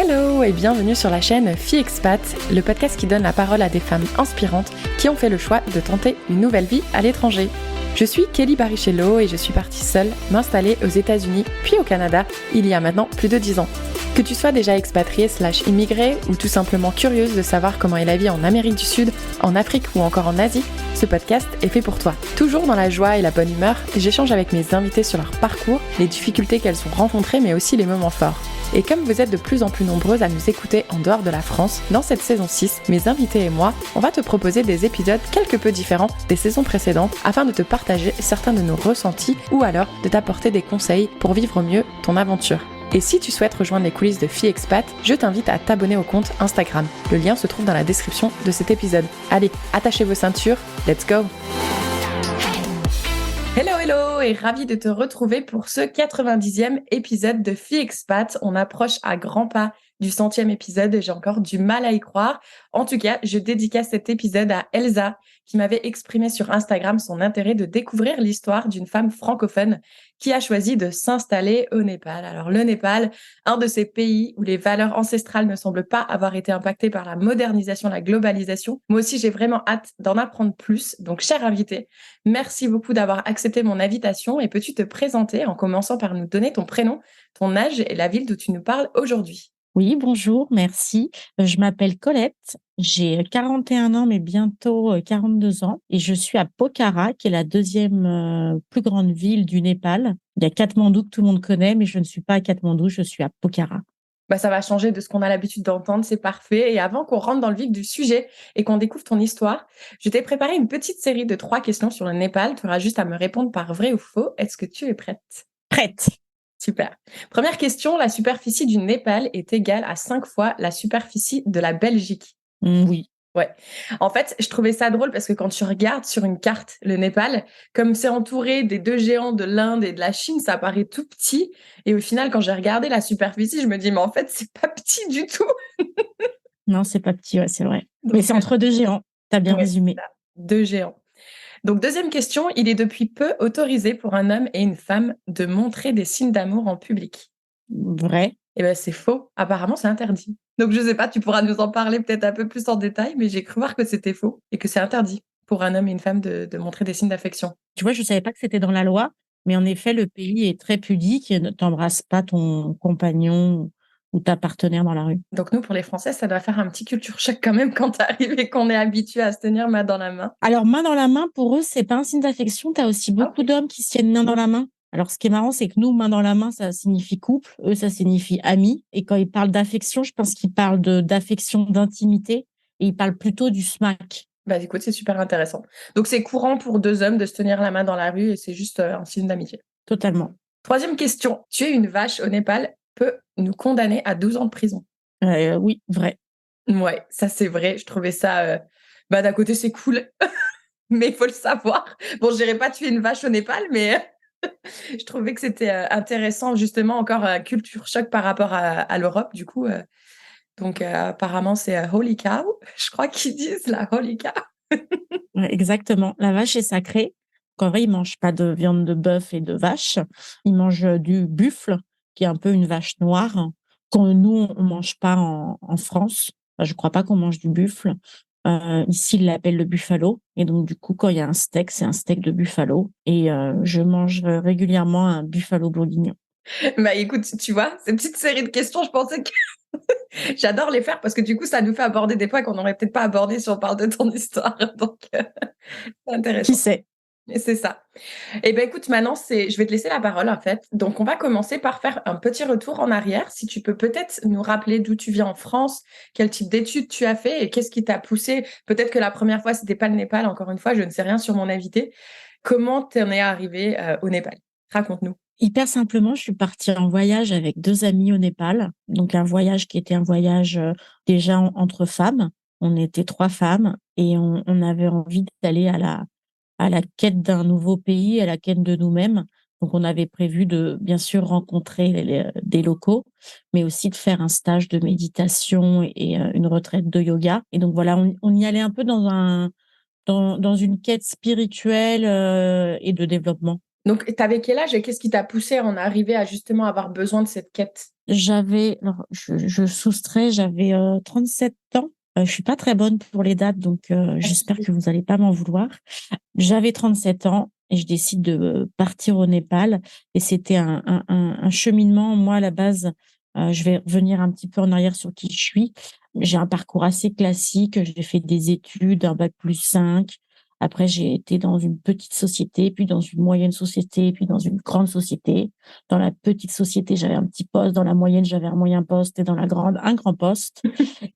Hello et bienvenue sur la chaîne Fille Expat, le podcast qui donne la parole à des femmes inspirantes qui ont fait le choix de tenter une nouvelle vie à l'étranger. Je suis Kelly Barichello et je suis partie seule m'installer aux États-Unis puis au Canada il y a maintenant plus de 10 ans. Que tu sois déjà expatriée / immigrée ou tout simplement curieuse de savoir comment est la vie en Amérique du Sud, en Afrique ou encore en Asie, ce podcast est fait pour toi. Toujours dans la joie et la bonne humeur, j'échange avec mes invités sur leur parcours, les difficultés qu'elles ont rencontrées mais aussi les moments forts. Et comme vous êtes de plus en plus nombreuses à nous écouter en dehors de la France, dans cette saison 6, mes invités et moi, on va te proposer des épisodes quelque peu différents des saisons précédentes afin de te partager certains de nos ressentis ou alors de t'apporter des conseils pour vivre au mieux ton aventure. Et si tu souhaites rejoindre les coulisses de Fille Expat, je t'invite à t'abonner au compte Instagram. Le lien se trouve dans la description de cet épisode. Allez, attachez vos ceintures, let's go! Hello et ravie de te retrouver pour ce 90e épisode de Fille Expat. On approche à grands pas du 100e épisode et j'ai encore du mal à y croire. En tout cas, je dédicace cet épisode à Elsa qui m'avait exprimé sur Instagram son intérêt de découvrir l'histoire d'une femme francophone qui a choisi de s'installer au Népal. Alors le Népal, un de ces pays où les valeurs ancestrales ne semblent pas avoir été impactées par la modernisation, la globalisation. Moi aussi, j'ai vraiment hâte d'en apprendre plus. Donc, chère invitée, merci beaucoup d'avoir accepté mon invitation et peux-tu te présenter en commençant par nous donner ton prénom, ton âge et la ville d'où tu nous parles aujourd'hui? Oui, bonjour, merci. Je m'appelle Colette, j'ai 41 ans, mais bientôt 42 ans, et je suis à Pokhara, qui est la deuxième plus grande ville du Népal. Il y a Katmandou que tout le monde connaît, mais je ne suis pas à Katmandou, je suis à Pokhara. Ça va changer de ce qu'on a l'habitude d'entendre, c'est parfait. Et avant qu'on rentre dans le vif du sujet et qu'on découvre ton histoire, je t'ai préparé une petite série de 3 questions sur le Népal. Tu auras juste à me répondre par vrai ou faux. Est-ce que tu es prête? Prête. Super. Première question, la superficie du Népal est égale à 5 fois la superficie de la Belgique. Oui. Ouais. En fait, je trouvais ça drôle parce que quand tu regardes sur une carte le Népal, comme c'est entouré des 2 géants de l'Inde et de la Chine, ça paraît tout petit. Et au final, quand j'ai regardé la superficie, je me dis, mais en fait, c'est pas petit du tout. Non, c'est pas petit, ouais, c'est vrai. Donc, Mais c'est entre deux géants, t'as bien résumé. 2 géants. Donc, deuxième question, il est depuis peu autorisé pour un homme et une femme de montrer des signes d'amour en public. Vrai. Eh ben, c'est faux. Apparemment, c'est interdit. Donc, je sais pas, tu pourras nous en parler peut-être un peu plus en détail, mais j'ai cru voir que c'était faux et que c'est interdit pour un homme et une femme de montrer des signes d'affection. Tu vois, je savais pas que c'était dans la loi, mais en effet, le pays est très pudique et ne t'embrasse pas ton compagnon ou ta partenaire dans la rue. Donc, nous, pour les Français, ça doit faire un petit culture choc quand même quand t'arrives et qu'on est habitué à se tenir main dans la main. Alors, main dans la main, pour eux, c'est pas un signe d'affection. Tu as aussi beaucoup d'hommes qui se tiennent main dans la main. Alors, ce qui est marrant, c'est que nous, main dans la main, ça signifie couple. Eux, ça signifie ami. Et quand ils parlent d'affection, je pense qu'ils parlent d'affection, d'intimité. Et ils parlent plutôt du smack. Écoute, c'est super intéressant. Donc, c'est courant pour 2 hommes de se tenir la main dans la rue et c'est juste un signe d'amitié. Totalement. Troisième question. Tuer une vache au Népal peut nous condamner à 12 ans de prison. Oui, vrai. Ouais, ça c'est vrai. Je trouvais ça... d'un côté, c'est cool, mais il faut le savoir. Bon, j'irai pas tuer une vache au Népal, mais je trouvais que c'était intéressant, justement, encore culture choc par rapport à l'Europe, du coup. Donc, apparemment, c'est Holy Cow. Je crois qu'ils disent la Holy Cow. Ouais, exactement. La vache est sacrée. En vrai, ils mangent pas de viande de bœuf et de vache. Ils mangent du buffle, qui est un peu une vache noire, qu'on nous, on mange pas en France. Enfin, je crois pas qu'on mange du buffle. Ici, ils l'appellent le buffalo. Et donc, du coup, quand il y a un steak, c'est un steak de buffalo. Et je mange régulièrement un buffalo bourguignon. Écoute, tu vois, ces petites séries de questions, je pensais que j'adore les faire parce que du coup, ça nous fait aborder des points qu'on n'aurait peut-être pas abordés si on parle de ton histoire. Donc, c'est intéressant. Qui sait? C'est ça. Écoute, maintenant, je vais te laisser la parole, en fait. Donc, on va commencer par faire un petit retour en arrière. Si tu peux peut-être nous rappeler d'où tu viens en France, quel type d'études tu as fait et qu'est-ce qui t'a poussé. Peut-être que la première fois, c'était pas le Népal. Encore une fois, je ne sais rien sur mon invité. Comment t'en es arrivé au Népal? Raconte-nous. Hyper simplement, je suis partie en voyage avec 2 amis au Népal. Donc, un voyage qui était un voyage déjà entre femmes. On était 3 femmes et on avait envie d'aller à la quête d'un nouveau pays, à la quête de nous-mêmes. Donc, on avait prévu de, bien sûr, rencontrer des locaux, mais aussi de faire un stage de méditation et une retraite de yoga. Et donc, voilà, on y allait un peu dans une quête spirituelle et de développement. Donc, tu avais quel âge et qu'est-ce qui t'a poussé à en arriver à justement avoir besoin de cette quête? Alors, je soustrais, j'avais 37 ans. Je suis pas très bonne pour les dates, donc Pas de j'espère souci. que vous allez pas m'en vouloir. J'avais 37 ans et je décide de partir au Népal. Et c'était un cheminement. Moi, à la base, je vais revenir un petit peu en arrière sur qui je suis. J'ai un parcours assez classique. J'ai fait des études, un bac+5. Après, j'ai été dans une petite société, puis dans une moyenne société, puis dans une grande société. Dans la petite société, j'avais un petit poste. Dans la moyenne, j'avais un moyen poste. Et dans la grande, un grand poste.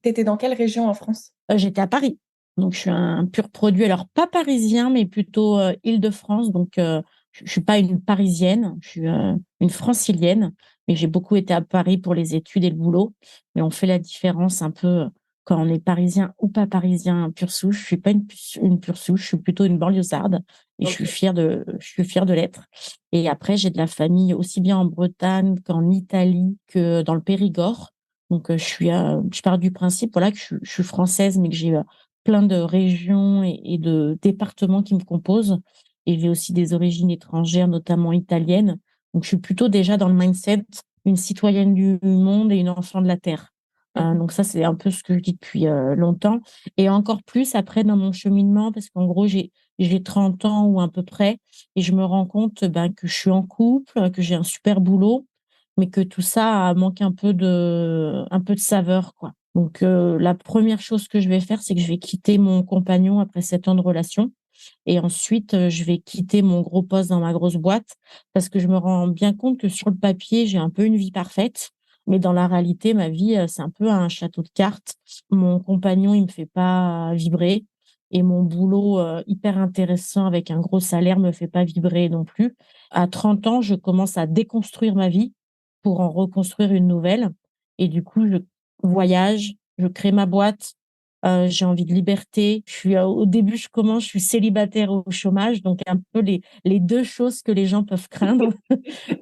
T'étais dans quelle région en France? J'étais à Paris. Donc, je suis un pur produit. Alors, pas parisien, mais plutôt Île-de-France. Donc, je suis pas une Parisienne. Je suis une Francilienne. Mais j'ai beaucoup été à Paris pour les études et le boulot. Mais on fait la différence un peu quand on est parisien ou pas parisien pure souche. Je suis pas une pure souche. Je suis plutôt une banlieusarde. Et Ok. je suis fière de l'être. Et après, j'ai de la famille aussi bien en Bretagne qu'en Italie que dans le Périgord. Donc, je pars du principe, voilà, que je suis française, mais que j'ai plein de régions et de départements qui me composent. Et j'ai aussi des origines étrangères, notamment italiennes. Donc, je suis plutôt déjà dans le mindset une citoyenne du monde et une enfant de la terre. Mhm. Donc ça, c'est un peu ce que je dis depuis longtemps. Et encore plus après dans mon cheminement, parce qu'en gros, j'ai 30 ans ou à peu près, et je me rends compte que je suis en couple, que j'ai un super boulot, mais que tout ça manque un peu de saveur, quoi. Donc, la première chose que je vais faire, c'est que je vais quitter mon compagnon après 7 ans de relation. Et ensuite, je vais quitter mon gros poste dans ma grosse boîte parce que je me rends bien compte que sur le papier, j'ai un peu une vie parfaite. Mais dans la réalité, ma vie, c'est un peu un château de cartes. Mon compagnon, il me fait pas vibrer. Et mon boulot, hyper intéressant avec un gros salaire, me fait pas vibrer non plus. À 30 ans, je commence à déconstruire ma vie pour en reconstruire une nouvelle. Et du coup, je voyage, je crée ma boîte, j'ai envie de liberté. Au début, je suis célibataire au chômage, donc un peu les deux choses que les gens peuvent craindre.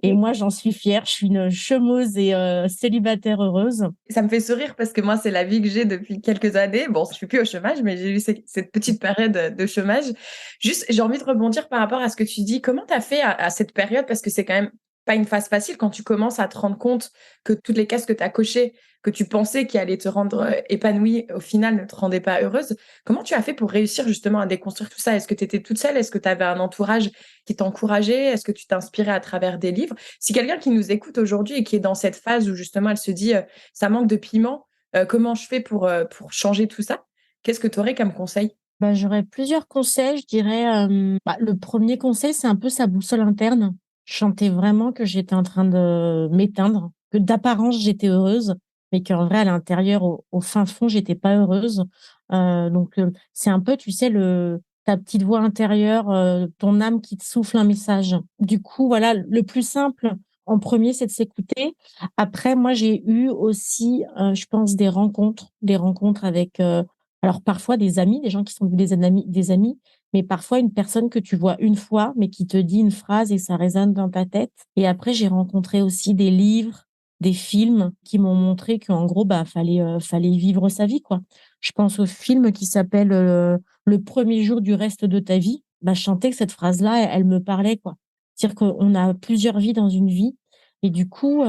Et moi, j'en suis fière. Je suis une chômeuse et célibataire heureuse. Ça me fait sourire parce que moi, c'est la vie que j'ai depuis quelques années. Bon, je suis plus au chômage, mais j'ai eu cette petite période de chômage. Juste, j'ai envie de rebondir par rapport à ce que tu dis. Comment tu as fait à cette période? Parce que c'est quand même pas une phase facile quand tu commences à te rendre compte que toutes les cases que tu as cochées, que tu pensais qui allaient te rendre épanouie, au final ne te rendaient pas heureuse. Comment tu as fait pour réussir justement à déconstruire tout ça? Est-ce que tu étais toute seule? Est-ce que tu avais un entourage qui t'encourageait? Est-ce que tu t'inspirais à travers des livres? Si quelqu'un qui nous écoute aujourd'hui et qui est dans cette phase où justement elle se dit ça manque de piment. Comment je fais pour changer tout ça? Qu'est-ce que tu aurais comme conseil? Bah, j'aurais plusieurs conseils. Je dirais, le premier conseil, c'est un peu sa boussole interne. Je sentais vraiment que j'étais en train de m'éteindre, que d'apparence, j'étais heureuse, mais qu'en vrai, à l'intérieur, au fin fond, j'étais pas heureuse. Donc, c'est un peu, tu sais, ta petite voix intérieure, ton âme qui te souffle un message. Du coup, voilà, le plus simple en premier, c'est de s'écouter. Après, moi, j'ai eu aussi, je pense, des rencontres avec alors parfois des amis, des gens qui sont des amis, mais parfois une personne que tu vois une fois, mais qui te dit une phrase et ça résonne dans ta tête. Et après, j'ai rencontré aussi des livres, des films qui m'ont montré qu'en gros, fallait vivre sa vie, quoi. Je pense au film qui s'appelle Le premier jour du reste de ta vie. Bah, je sentais que cette phrase-là, elle me parlait, quoi. C'est-à-dire qu'on a plusieurs vies dans une vie. Et du coup,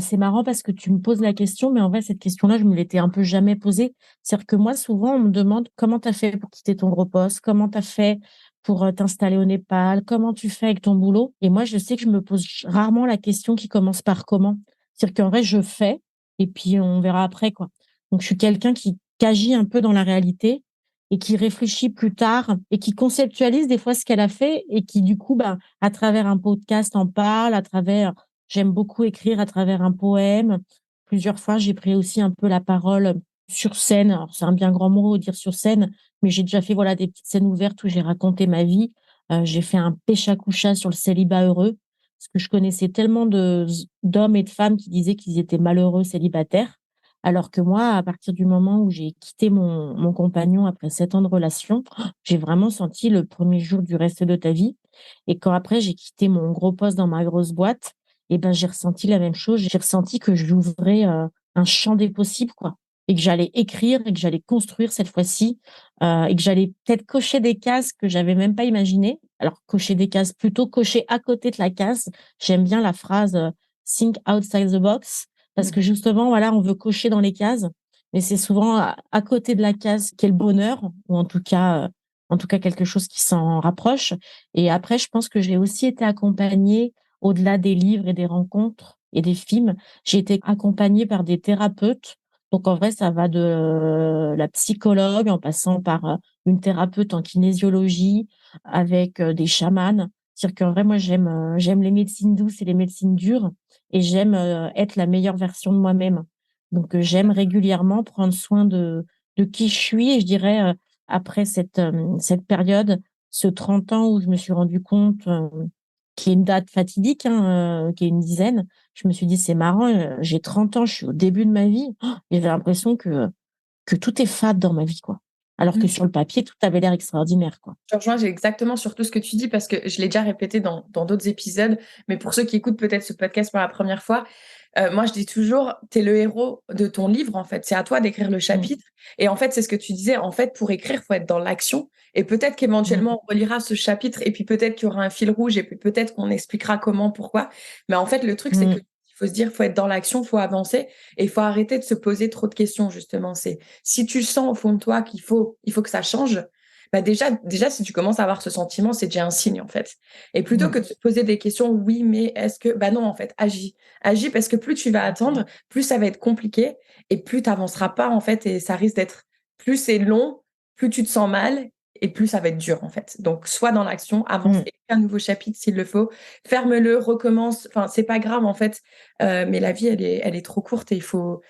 c'est marrant parce que tu me poses la question, mais en vrai, cette question-là, je me l'étais un peu jamais posée. C'est-à-dire que moi, souvent, on me demande comment tu as fait pour quitter ton gros poste, comment tu as fait pour t'installer au Népal, comment tu fais avec ton boulot. Et moi, je sais que je me pose rarement la question qui commence par comment. C'est-à-dire qu'en vrai, je fais et puis on verra après, quoi. Donc, je suis quelqu'un qui agit un peu dans la réalité et qui réfléchit plus tard et qui conceptualise des fois ce qu'elle a fait et qui, du coup, à travers un podcast, en parle, j'aime beaucoup écrire à travers un poème. Plusieurs fois, j'ai pris aussi un peu la parole sur scène. Alors, c'est un bien grand mot dire sur scène, mais j'ai déjà fait voilà des petites scènes ouvertes où j'ai raconté ma vie. J'ai fait un pécha-coucha sur le célibat heureux parce que je connaissais tellement d'hommes et de femmes qui disaient qu'ils étaient malheureux célibataires, alors que moi, à partir du moment où j'ai quitté mon compagnon après 7 ans de relation, j'ai vraiment senti le premier jour du reste de ta vie. Et quand après j'ai quitté mon gros poste dans ma grosse boîte, et ben j'ai ressenti la même chose. J'ai ressenti que j'ouvrais un champ des possibles, quoi, et que j'allais écrire et que j'allais construire cette fois-ci, et que j'allais peut-être cocher des cases que j'avais même pas imaginées. Alors, cocher des cases, plutôt cocher à côté de la case. J'aime bien la phrase think outside the box parce que justement, voilà, on veut cocher dans les cases, mais c'est souvent à côté de la case qu'est le bonheur, ou en tout cas quelque chose qui s'en rapproche. Et après, je pense que j'ai aussi été accompagnée, au-delà des livres et des rencontres et des films, j'ai été accompagnée par des thérapeutes. Donc en vrai, ça va de la psychologue en passant par une thérapeute en kinésiologie avec des chamans. C'est-à-dire qu'en vrai, moi, j'aime les médecines douces et les médecines dures et j'aime être la meilleure version de moi-même. Donc, j'aime régulièrement prendre soin de qui je suis et je dirais, après cette période, ce 30 ans où je me suis rendu compte, qui est une date fatidique, hein, qui est une dizaine, je me suis dit, c'est marrant, j'ai 30 ans, je suis au début de ma vie, oh, j'avais l'impression que tout est fade dans ma vie, quoi. Alors que sur le papier, tout avait l'air extraordinaire, quoi. Je rejoins exactement sur tout ce que tu dis parce que je l'ai déjà répété dans d'autres épisodes, mais pour ceux qui écoutent peut-être ce podcast pour la première fois, moi je dis toujours, tu es le héros de ton livre en fait, c'est à toi d'écrire le Mmh. chapitre et en fait c'est ce que tu disais, en fait pour écrire, faut être dans l'action et peut-être Mmh. qu'éventuellement on relira ce chapitre et puis peut-être qu'il y aura un fil rouge et puis peut-être qu'on expliquera comment, pourquoi, mais en fait le truc c'est que Mmh. il faut se dire, faut être dans l'action, faut avancer et il faut arrêter de se poser trop de questions justement, c'est si tu sens au fond de toi qu'il faut que ça change, bah déjà, si tu commences à avoir ce sentiment, c'est déjà un signe, en fait. Et plutôt Mmh. que de se poser des questions, oui, mais est-ce que, bah non, en fait, agis. Agis parce que plus tu vas attendre, plus ça va être compliqué et plus tu n'avanceras pas, en fait, et ça risque d'être, plus c'est long, plus tu te sens mal et plus ça va être dur, en fait. Donc, sois dans l'action, avance, Mmh. écris un nouveau chapitre s'il le faut, ferme-le, recommence. Enfin, c'est pas grave, en fait, mais la vie, elle est trop courte et il faut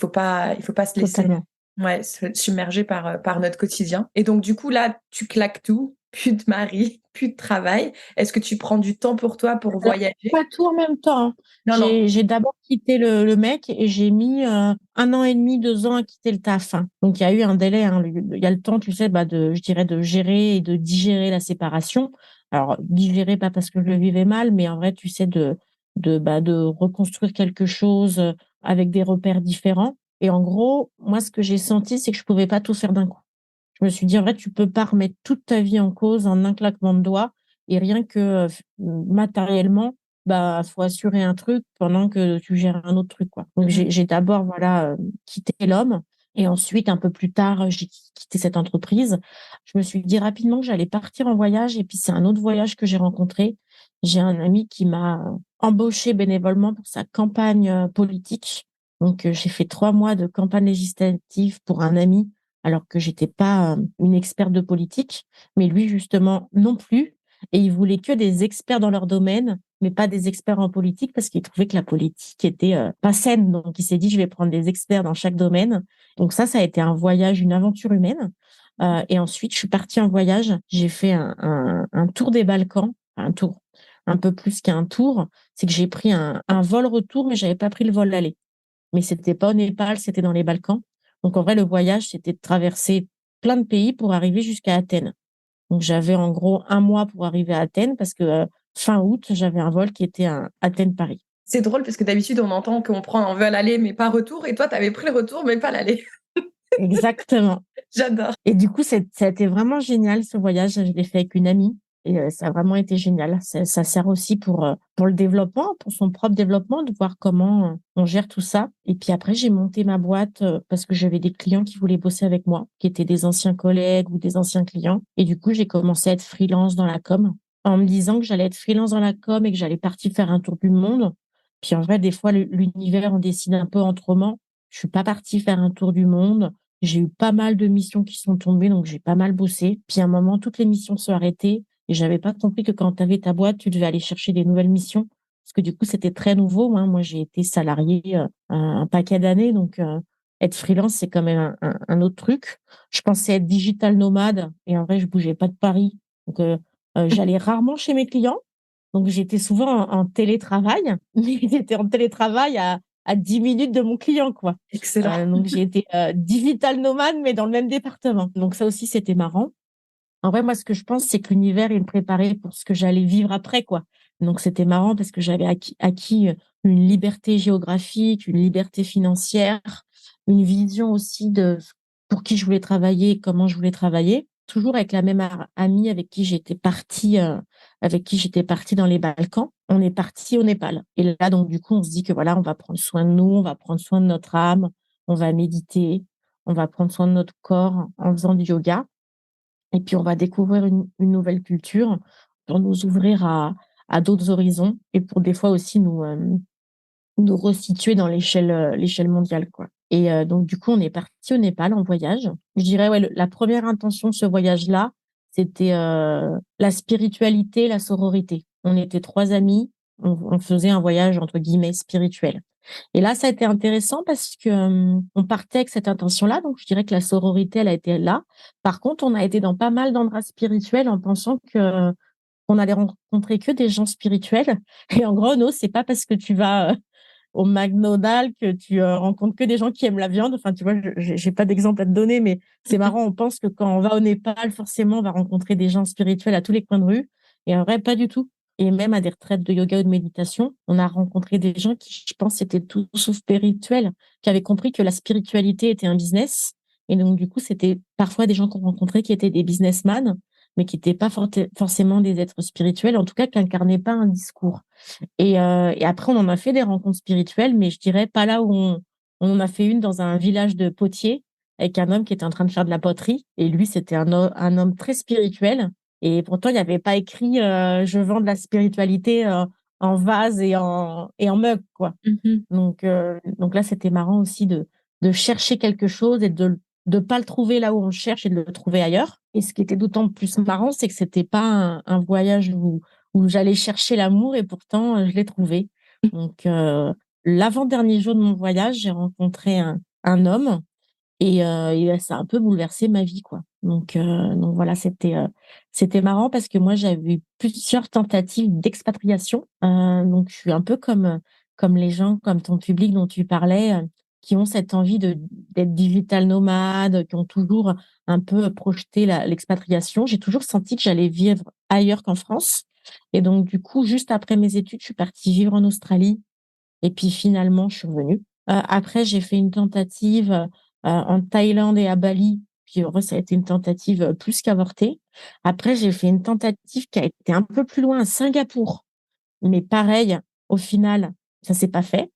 pas se laisser Totalement. ouais, submergé par notre quotidien. Et donc, du coup, là, tu claques tout, plus de mari, plus de travail. Est-ce que tu prends du temps pour toi pour Alors, voyager? pas tout en même temps, hein. Non, non. J'ai d'abord quitté le mec et j'ai mis 1 an et demi, 2 ans à quitter le taf, hein. Donc, il y a eu un délai, hein. Il y a le temps, tu sais, bah, je dirais, de gérer et de digérer la séparation. Alors, digérer, pas parce que je le vivais mal, mais en vrai, tu sais, de reconstruire quelque chose avec des repères différents. Et en gros, moi, ce que j'ai senti, c'est que je pouvais pas tout faire d'un coup. Je me suis dit: «En vrai, tu peux pas remettre toute ta vie en cause en un claquement de doigts et rien que, matériellement, bah, faut assurer un truc pendant que tu gères un autre truc, quoi». Donc Mmh. j'ai d'abord, voilà, quitté l'homme et ensuite, un peu plus tard, j'ai quitté cette entreprise. Je me suis dit rapidement que j'allais partir en voyage et puis c'est un autre voyage que j'ai rencontré. J'ai un ami qui m'a embauchée bénévolement pour sa campagne, politique. Donc, j'ai fait 3 mois de campagne législative pour un ami alors que j'étais pas une experte de politique, mais lui justement non plus. Et il voulait que des experts dans leur domaine, mais pas des experts en politique parce qu'il trouvait que la politique était pas saine. Donc il s'est dit je vais prendre des experts dans chaque domaine. Donc ça a été un voyage, une aventure humaine. Et ensuite je suis partie en voyage. J'ai fait un tour des Balkans, un tour, un peu plus qu'un tour. C'est que j'ai pris un vol retour, mais j'avais pas pris le vol aller. Mais c'était pas au Népal, c'était dans les Balkans. Donc en vrai, le voyage, c'était de traverser plein de pays pour arriver jusqu'à Athènes. Donc j'avais en gros 1 mois pour arriver à Athènes parce que fin août, j'avais un vol qui était à Athènes-Paris. C'est drôle parce que d'habitude, on entend qu'on prend un vol aller, mais pas retour. Et toi, tu avais pris le retour, mais pas l'aller. Exactement. J'adore. Et du coup, ça a été vraiment génial ce voyage. Je l'ai fait avec une amie et ça a vraiment été génial. Ça sert aussi pour le développement, pour son propre développement, de voir comment on gère tout ça. Et puis après, j'ai monté ma boîte parce que j'avais des clients qui voulaient bosser avec moi, qui étaient des anciens collègues ou des anciens clients. Et du coup, j'ai commencé à être freelance dans la com en me disant que j'allais être freelance dans la com et que j'allais partir faire un tour du monde. Puis en vrai, des fois, l'univers en décide un peu autrement. Je suis pas partie faire un tour du monde. J'ai eu pas mal de missions qui sont tombées, donc j'ai pas mal bossé. Puis à un moment, toutes les missions se sont arrêtées et j'avais pas compris que quand tu avais ta boîte, tu devais aller chercher des nouvelles missions. Parce que du coup, c'était très nouveau, hein. Moi, j'ai été salariée un paquet d'années, donc être freelance, c'est quand même un autre truc. Je pensais être digital nomade et en vrai, je bougeais pas de Paris. Donc, j'allais rarement chez mes clients. Donc, j'étais souvent en télétravail, mais j'étais en télétravail à 10 minutes de mon client, quoi. Excellent. Donc j'ai été digital nomade, mais dans le même département. Donc ça aussi, c'était marrant. En vrai, moi, ce que je pense, c'est que l'univers, il me préparait pour ce que j'allais vivre après, quoi. Donc c'était marrant parce que j'avais acquis une liberté géographique, une liberté financière, une vision aussi de pour qui je voulais travailler et comment je voulais travailler. toujours avec la même amie avec qui j'étais partie dans les Balkans. On est parti au Népal. Et là, donc, du coup, on se dit que voilà, on va prendre soin de nous, on va prendre soin de notre âme, on va méditer, on va prendre soin de notre corps en faisant du yoga. Et puis, on va découvrir une nouvelle culture pour nous ouvrir à d'autres horizons et pour des fois aussi nous resituer dans l'échelle mondiale, quoi. Et donc, du coup, on est parti au Népal en voyage. Je dirais, ouais, la première intention de ce voyage-là, c'était la spiritualité, la sororité. On était trois amis, on faisait un voyage, entre guillemets, spirituel. Et là, ça a été intéressant parce que on partait avec cette intention-là, donc je dirais que la sororité, elle a été là. Par contre, on a été dans pas mal d'endroits spirituels en pensant que on allait rencontrer que des gens spirituels. Et en gros, non, c'est pas parce que tu vas au McDonald's que tu rencontres que des gens qui aiment la viande. Enfin, tu vois, j'ai pas d'exemple à te donner, mais c'est marrant. On pense que quand on va au Népal, forcément, on va rencontrer des gens spirituels à tous les coins de rue. Et en vrai, pas du tout. Et même à des retraites de yoga ou de méditation, on a rencontré des gens qui, je pense, étaient tout sauf spirituels, qui avaient compris que la spiritualité était un business. Et donc, du coup, c'était parfois des gens qu'on rencontrait qui étaient des businessmen, mais qui n'étaient pas forcément des êtres spirituels, en tout cas, qui incarnaient pas un discours. Et après, on en a fait des rencontres spirituelles, mais je dirais pas là où on en a fait une dans un village de potiers avec un homme qui était en train de faire de la poterie. Et lui, c'était un homme très spirituel. Et pourtant, il n'y avait pas écrit je vends de la spiritualité en vase et en mug, quoi. Mhm. Donc là, c'était marrant aussi de chercher quelque chose et de pas le trouver là où on le cherche et de le trouver ailleurs. Et ce qui était d'autant plus marrant, c'est que c'était pas un voyage où j'allais chercher l'amour et pourtant je l'ai trouvé. Donc l'avant-dernier jour de mon voyage, j'ai rencontré un homme et ça a un peu bouleversé ma vie, quoi. Donc voilà, c'était marrant parce que moi j'avais eu plusieurs tentatives d'expatriation. Donc je suis un peu comme les gens, comme ton public dont tu parlais, qui ont cette envie d'être digital nomade, qui ont toujours un peu projeté l'expatriation. J'ai toujours senti que j'allais vivre ailleurs qu'en France. Et donc du coup, juste après mes études, je suis partie vivre en Australie. Et puis finalement, je suis revenue. Après, j'ai fait une tentative en Thaïlande et à Bali. Puis en vrai, ça a été une tentative plus qu'avortée. Après, j'ai fait une tentative qui a été un peu plus loin à Singapour. Mais pareil, au final, ça s'est pas fait.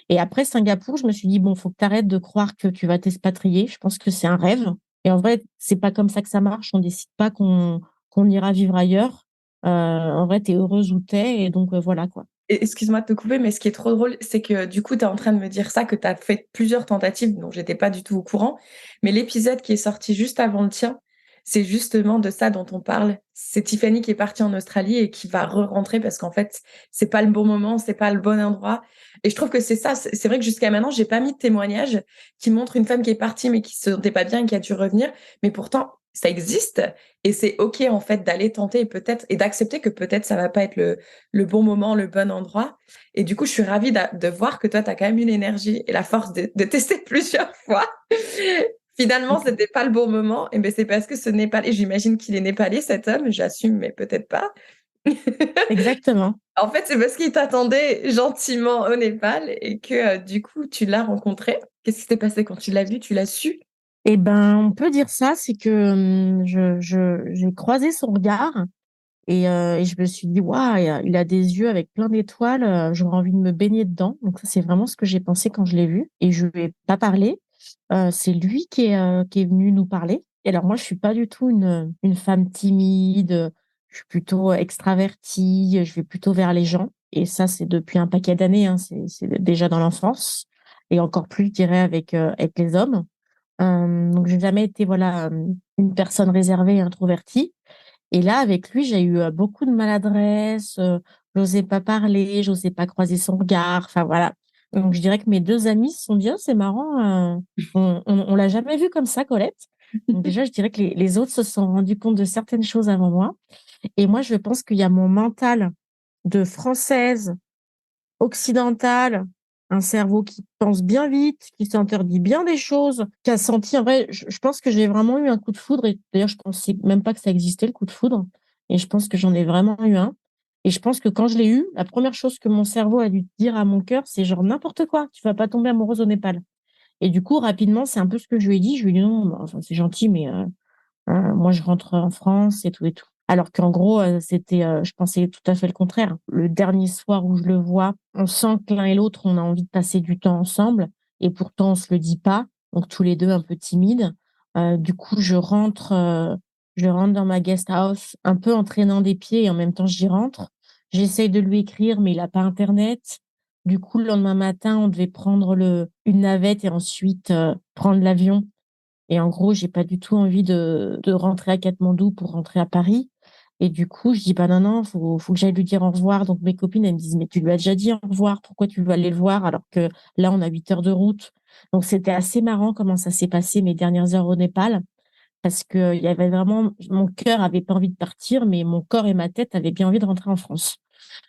Et après Singapour, je me suis dit, bon, faut que tu arrêtes de croire que tu vas t'expatrier. Je pense que c'est un rêve. Et en vrai, c'est pas comme ça que ça marche. On décide pas qu'on ira vivre ailleurs. En vrai, tu es heureuse où tu es. Et donc, voilà, quoi. Excuse-moi de te couper, mais ce qui est trop drôle, c'est que du coup, tu es en train de me dire ça, que tu as fait plusieurs tentatives, dont j'étais pas du tout au courant. Mais l'épisode qui est sorti juste avant le tien, c'est justement de ça dont on parle. C'est Tiffany qui est partie en Australie et qui va re-rentrer parce qu'en fait, c'est pas le bon moment, c'est pas le bon endroit. Et je trouve que c'est ça. C'est vrai que jusqu'à maintenant, j'ai pas mis de témoignage qui montre une femme qui est partie mais qui se sentait pas bien et qui a dû revenir. Mais pourtant, ça existe et c'est OK en fait d'aller tenter et peut-être et d'accepter que peut-être ça va pas être le bon moment, le bon endroit. Et du coup, je suis ravie de voir que toi, tu as quand même eu l'énergie et la force de tester plusieurs fois. Finalement, c'était pas le bon moment. Et ben, c'est parce que ce Népalais, j'imagine qu'il est népalais, cet homme, j'assume, mais peut-être pas. Exactement. En fait, c'est parce qu'il t'attendait gentiment au Népal et que du coup, tu l'as rencontré. Qu'est-ce qui s'est passé quand tu l'as vu? Tu l'as su? Eh ben, on peut dire ça, c'est que j'ai croisé son regard et je me suis dit, waouh, il a des yeux avec plein d'étoiles, j'aurais envie de me baigner dedans. Donc ça, c'est vraiment ce que j'ai pensé quand je l'ai vu. Et je lui ai pas parlé. C'est lui qui est venu nous parler. Et alors moi, je suis pas du tout une femme timide. Je suis plutôt extravertie. Je vais plutôt vers les gens. Et ça, c'est depuis un paquet d'années. Hein. C'est déjà dans l'enfance et encore plus, je dirais, avec les hommes. Donc, j'ai jamais été, voilà, une personne réservée et introvertie. Et là, avec lui, j'ai eu beaucoup de maladresse. J'osais pas parler, j'osais pas croiser son regard. Enfin, voilà. Donc, je dirais que mes deux amis se sont dit, oh, c'est marrant, on l'a jamais vu comme ça, Colette. Donc, déjà, je dirais que les autres se sont rendus compte de certaines choses avant moi. Et moi, je pense qu'il y a mon mental de française occidentale, un cerveau qui pense bien vite, qui s'interdit bien des choses, qui a senti, en vrai, je pense que j'ai vraiment eu un coup de foudre, et d'ailleurs, je pensais même pas que ça existait, le coup de foudre, et je pense que j'en ai vraiment eu un. Et je pense que quand je l'ai eu, la première chose que mon cerveau a dû dire à mon cœur, c'est genre n'importe quoi, tu vas pas tomber amoureuse au Népal. Et du coup, rapidement, c'est un peu ce que je lui ai dit. Je lui ai dit non, bah, enfin, c'est gentil, mais Moi, je rentre en France et tout et tout. Alors qu'en gros, je pensais tout à fait le contraire. Le dernier soir où je le vois, on sent que l'un et l'autre, on a envie de passer du temps ensemble et pourtant on se le dit pas. Donc tous les deux un peu timides. Du coup, je rentre dans ma guest house un peu en traînant des pieds et en même temps j'y rentre. J'essaye de lui écrire, mais il a pas Internet. Du coup, le lendemain matin, on devait prendre une navette et ensuite prendre l'avion. Et en gros, j'ai pas du tout envie de rentrer à Katmandou pour rentrer à Paris. Et du coup, je dis, bah non, non, faut que j'aille lui dire au revoir. Donc mes copines, elles me disent, mais tu lui as déjà dit au revoir, pourquoi tu veux aller le voir alors que là, on a 8 heures de route. Donc c'était assez marrant comment ça s'est passé mes dernières heures au Népal, parce que il y avait vraiment, mon cœur avait pas envie de partir, mais mon corps et ma tête avaient bien envie de rentrer en France.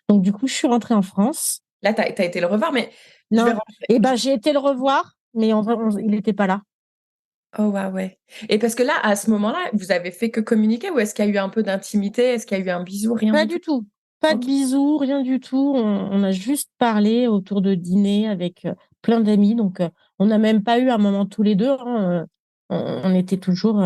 Donc du coup, je suis rentrée en France. Là, t'as été le revoir, mais je vais Non, rentrer. et ben j'ai été le revoir, mais en vrai, il n'était pas là. Oh, ouais, ouais. Et parce que là, à ce moment-là, vous avez fait que communiquer ou est-ce qu'il y a eu un peu d'intimité? Est-ce qu'il y a eu un bisou? Rien Pas du tout. du tout. Pas de Ok. bisous, rien du tout. On a juste parlé autour de dîner avec plein d'amis. Donc, on n'a même pas eu un moment tous les deux, hein. On était toujours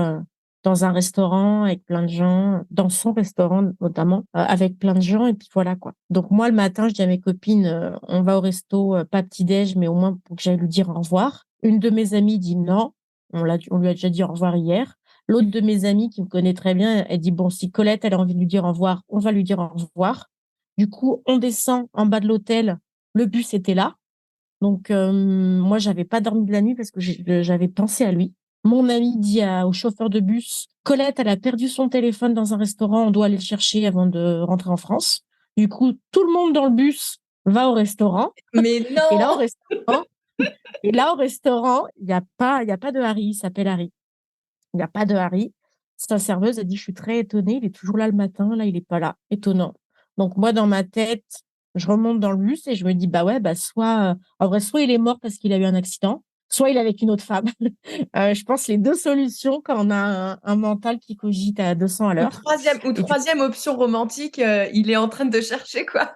dans un restaurant avec plein de gens, dans son restaurant notamment, avec plein de gens. Et puis voilà quoi. Donc, moi, le matin, je dis à mes copines, on va au resto, pas petit-déj, mais au moins pour que j'aille lui dire au revoir. Une de mes amies dit non. On lui a déjà dit au revoir hier. L'autre de mes amies qui me connaît très bien, elle dit, bon, si Colette, elle a envie de lui dire au revoir, on va lui dire au revoir. Du coup, on descend en bas de l'hôtel. Le bus était là. Donc, moi, j'avais pas dormi de la nuit parce que j'avais pensé à lui. Mon ami dit au chauffeur de bus, Colette, elle a perdu son téléphone dans un restaurant, on doit aller le chercher avant de rentrer en France. Du coup, tout le monde dans le bus va au restaurant. Mais Et là, au non! restaurant, il y a pas de Harry, il s'appelle Harry. Il n'y a pas de Harry. Sa serveuse a dit, je suis très étonnée, il est toujours là le matin, là, il est pas là. Étonnant. Donc, moi, dans ma tête, je remonte dans le bus et je me dis, bah ouais, bah en vrai, soit il est mort parce qu'il a eu un accident, soit il est avec une autre femme. Je pense les deux solutions quand on a un mental qui cogite à 200 à l'heure. Ou Et du troisième option romantique, il est en train de chercher, quoi.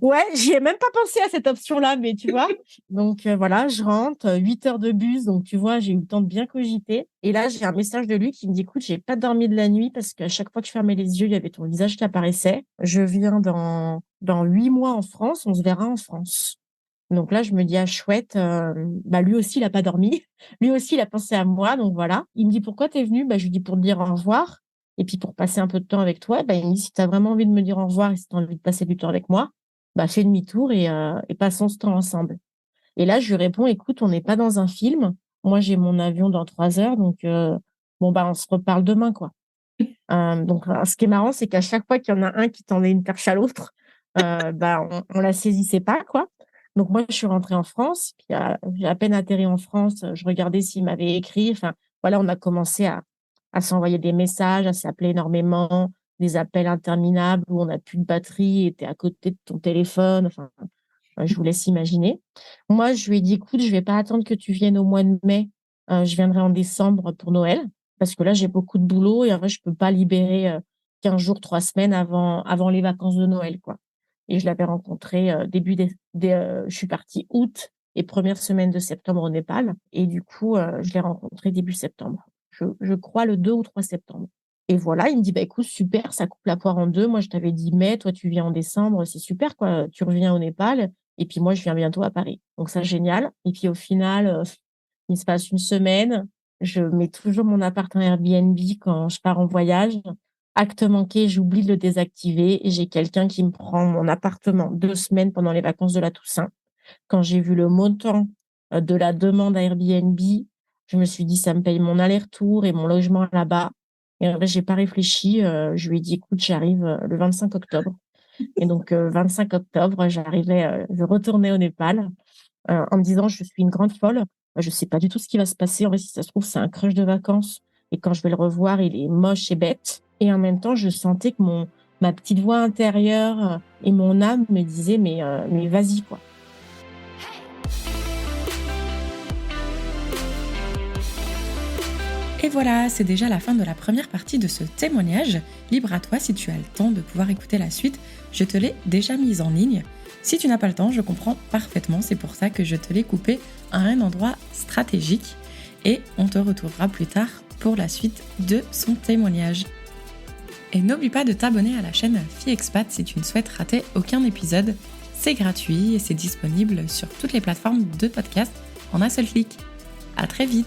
Ouais, j'y ai même pas pensé à cette option-là, mais tu vois. Donc voilà, je rentre, 8 heures de bus, donc tu vois, j'ai eu le temps de bien cogiter. Et là, j'ai un message de lui qui me dit, écoute, j'ai pas dormi de la nuit parce qu'à chaque fois que je fermais les yeux, il y avait ton visage qui apparaissait. Je viens dans 8 mois en France, on se verra en France. Donc là, je me dis, ah chouette, bah lui aussi, il a pas dormi. Lui aussi, il a pensé à moi, donc voilà. Il me dit, pourquoi t'es venu? Bah je lui dis pour te dire au revoir. Et puis pour passer un peu de temps avec toi, bah, il me dit, si tu as vraiment envie de me dire au revoir et si tu as envie de passer du temps avec moi, bah, fais demi-tour et passons ce temps ensemble. Et là, je lui réponds, écoute, on n'est pas dans un film. Moi, j'ai mon avion dans 3 heures, donc bon, bah, on se reparle demain, quoi. Donc, ce qui est marrant, c'est qu'à chaque fois qu'il y en a un qui tendait une perche à l'autre, bah, on la saisissait pas, quoi. Donc, moi, je suis rentrée en France, puis j'ai à peine atterri en France, je regardais s'il m'avait écrit. Enfin, voilà, on a commencé à s'envoyer des messages, à s'appeler énormément, des appels interminables où on n'a plus de batterie et t'es à côté de ton téléphone. Enfin, je vous laisse imaginer. Moi, je lui ai dit, écoute, je vais pas attendre que tu viennes au mois de mai. Je viendrai en décembre pour Noël parce que là, j'ai beaucoup de boulot et en vrai, je peux pas libérer 15 jours, 3 semaines avant les vacances de Noël, quoi. Et je l'avais rencontré je suis partie août et première semaine de septembre au Népal. Et du coup, je l'ai rencontré début septembre. Je crois le 2 ou 3 septembre. Et voilà, il me dit, bah, écoute, super, ça coupe la poire en deux. Moi, je t'avais dit mai, toi, tu viens en décembre, c'est super, quoi. Tu reviens au Népal. Et puis moi, je viens bientôt à Paris. Donc ça, génial. Et puis au final, il se passe une semaine. Je mets toujours mon appart en Airbnb quand je pars en voyage. Acte manqué, j'oublie de le désactiver et j'ai quelqu'un qui me prend mon appartement 2 semaines pendant les vacances de la Toussaint. Quand j'ai vu le montant de la demande à Airbnb, je me suis dit, ça me paye mon aller-retour et mon logement là-bas. Et en vrai, j'ai pas réfléchi. Je lui ai dit, écoute, j'arrive le 25 octobre. Et donc, 25 octobre, je retournais au Népal en me disant, je suis une grande folle. Je sais pas du tout ce qui va se passer. En vrai, si ça se trouve, c'est un crush de vacances. Et quand je vais le revoir, il est moche et bête. Et en même temps, je sentais que ma petite voix intérieure et mon âme me disaient, mais vas-y, quoi. Et voilà, c'est déjà la fin de la première partie de ce témoignage. Libre à toi si tu as le temps de pouvoir écouter la suite. Je te l'ai déjà mise en ligne. Si tu n'as pas le temps, je comprends parfaitement. C'est pour ça que je te l'ai coupé à un endroit stratégique. Et on te retrouvera plus tard pour la suite de son témoignage. Et n'oublie pas de t'abonner à la chaîne Fille Expat si tu ne souhaites rater aucun épisode. C'est gratuit et c'est disponible sur toutes les plateformes de podcast en un seul clic. À très vite!